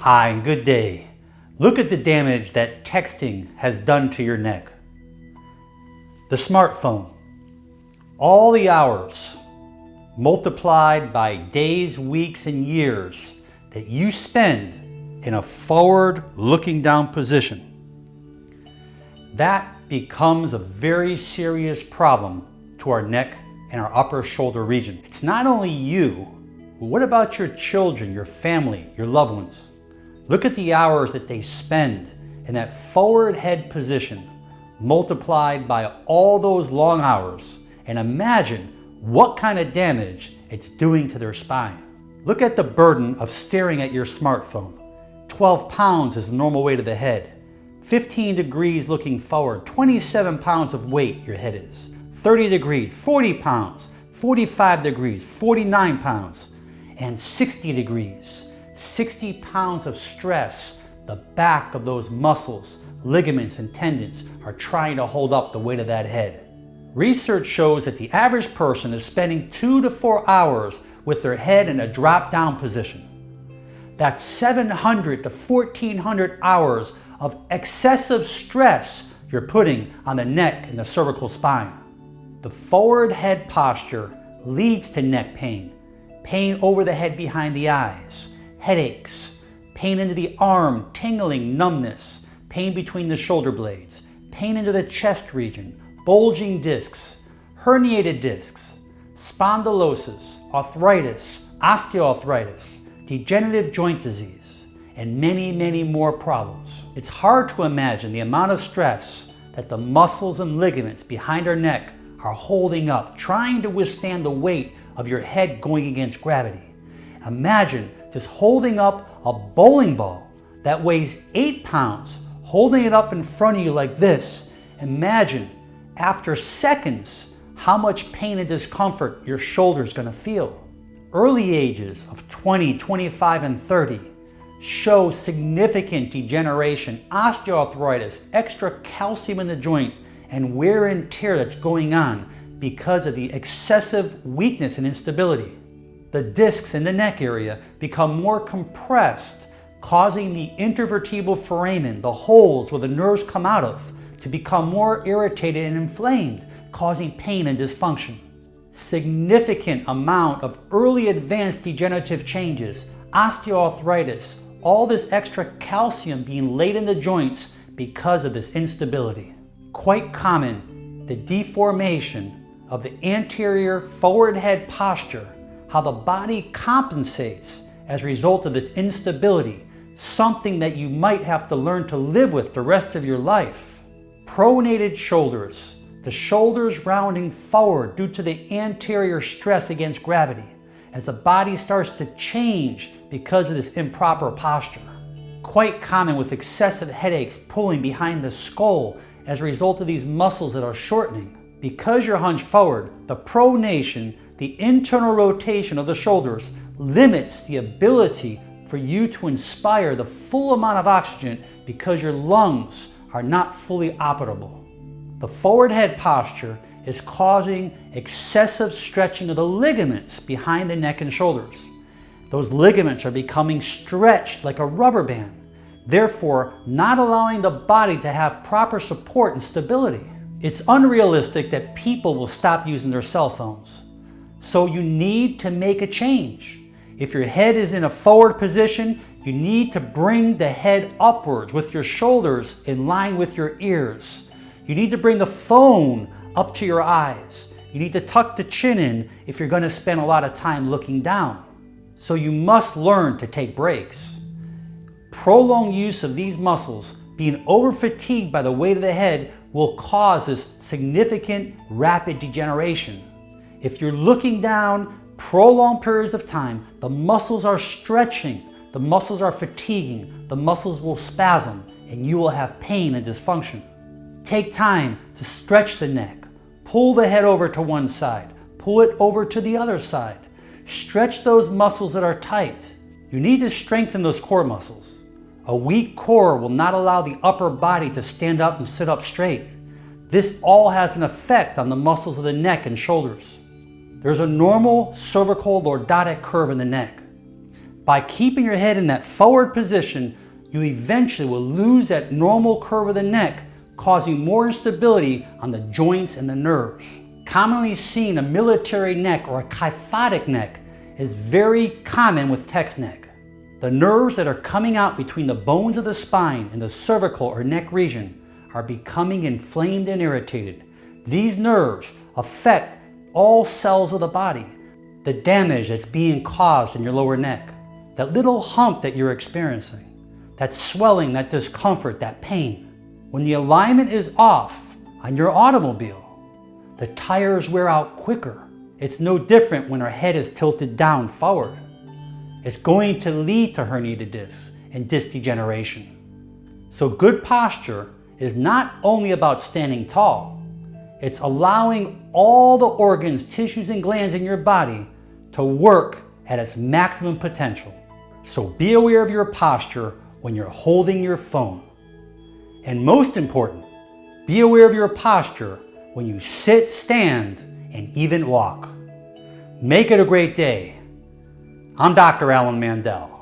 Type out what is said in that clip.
Hi and good day. Look at the damage that texting has done to your neck. The smartphone. All the hours multiplied by days, weeks, and years that you spend in a forward looking down position. That becomes a very serious problem to our neck and our upper shoulder region. It's not only you, but what about your children, your family, your loved ones? Look at the hours that they spend in that forward head position multiplied by all those long hours, and imagine what kind of damage it's doing to their spine. Look at the burden of staring at your smartphone. 12 pounds is the normal weight of the head. 15 degrees looking forward, 27 pounds of weight your head is. 30 degrees, 40 pounds, 45 degrees, 49 pounds, and 60 degrees, 60 pounds of stress. The back of those muscles, ligaments, and tendons are trying to hold up the weight of that head. Research shows that the average person is spending 2 to 4 hours with their head in a drop-down position. That's 700 to 1,400 hours of excessive stress you're putting on the neck and the cervical spine. The forward head posture leads to neck pain, pain over the head behind the eyes, headaches, pain into the arm, tingling, numbness, pain between the shoulder blades, pain into the chest region, bulging discs, herniated discs, spondylosis, arthritis, osteoarthritis, degenerative joint disease, and many, many more problems. It's hard to imagine the amount of stress that the muscles and ligaments behind our neck are holding up, trying to withstand the weight of your head going against gravity. Imagine just holding up a bowling ball that weighs 8 pounds, holding it up in front of you like this. Imagine after seconds how much pain and discomfort your shoulder is going to feel. Early ages of 20, 25, and 30 show significant degeneration, osteoarthritis, extra calcium in the joint, and wear and tear that's going on because of the excessive weakness and instability. The discs in the neck area become more compressed, causing the intervertebral foramen, the holes where the nerves come out of, to become more irritated and inflamed, causing pain and dysfunction. Significant amount of early advanced degenerative changes, osteoarthritis, all this extra calcium being laid in the joints because of this instability. Quite common, the deformation of the anterior forward head posture, how the body compensates as a result of this instability, something that you might have to learn to live with the rest of your life. Pronated shoulders, the shoulders rounding forward due to the anterior stress against gravity, as the body starts to change because of this improper posture. Quite common with excessive headaches pulling behind the skull as a result of these muscles that are shortening. Because you're hunched forward, the pronation, the internal rotation of the shoulders, limits the ability for you to inspire the full amount of oxygen because your lungs are not fully operable. The forward head posture is causing excessive stretching of the ligaments behind the neck and shoulders. Those ligaments are becoming stretched like a rubber band, therefore not allowing the body to have proper support and stability. It's unrealistic that people will stop using their cell phones. So you need to make a change. If your head is in a forward position, you need to bring the head upwards with your shoulders in line with your ears. You need to bring the phone up to your eyes. You need to tuck the chin in if you're going to spend a lot of time looking down. So you must learn to take breaks. Prolonged use of these muscles, being over-fatigued by the weight of the head, will cause this significant rapid degeneration. If you're looking down prolonged periods of time, the muscles are stretching, the muscles are fatiguing, the muscles will spasm, and you will have pain and dysfunction. Take time to stretch the neck. Pull the head over to one side. Pull it over to the other side. Stretch those muscles that are tight. You need to strengthen those core muscles. A weak core will not allow the upper body to stand up and sit up straight. This all has an effect on the muscles of the neck and shoulders. There's a normal cervical lordotic curve in the neck. By keeping your head in that forward position, you eventually will lose that normal curve of the neck, causing more instability on the joints and the nerves. Commonly seen, a military neck or a kyphotic neck is very common with text neck. The nerves that are coming out between the bones of the spine and the cervical or neck region are becoming inflamed and irritated. These nerves affect all cells of the body. The damage that's being caused in your lower neck, that little hump that you're experiencing, that swelling, that discomfort, that pain. When the alignment is off on your automobile, the tires wear out quicker. It's no different when our head is tilted down forward. It's going to lead to herniated discs and disc degeneration. So good posture is not only about standing tall, it's allowing all the organs, tissues, and glands in your body to work at its maximum potential. So be aware of your posture when you're holding your phone. And most important, be aware of your posture when you sit, stand, and even walk. Make it a great day. I'm Dr. Alan Mandel.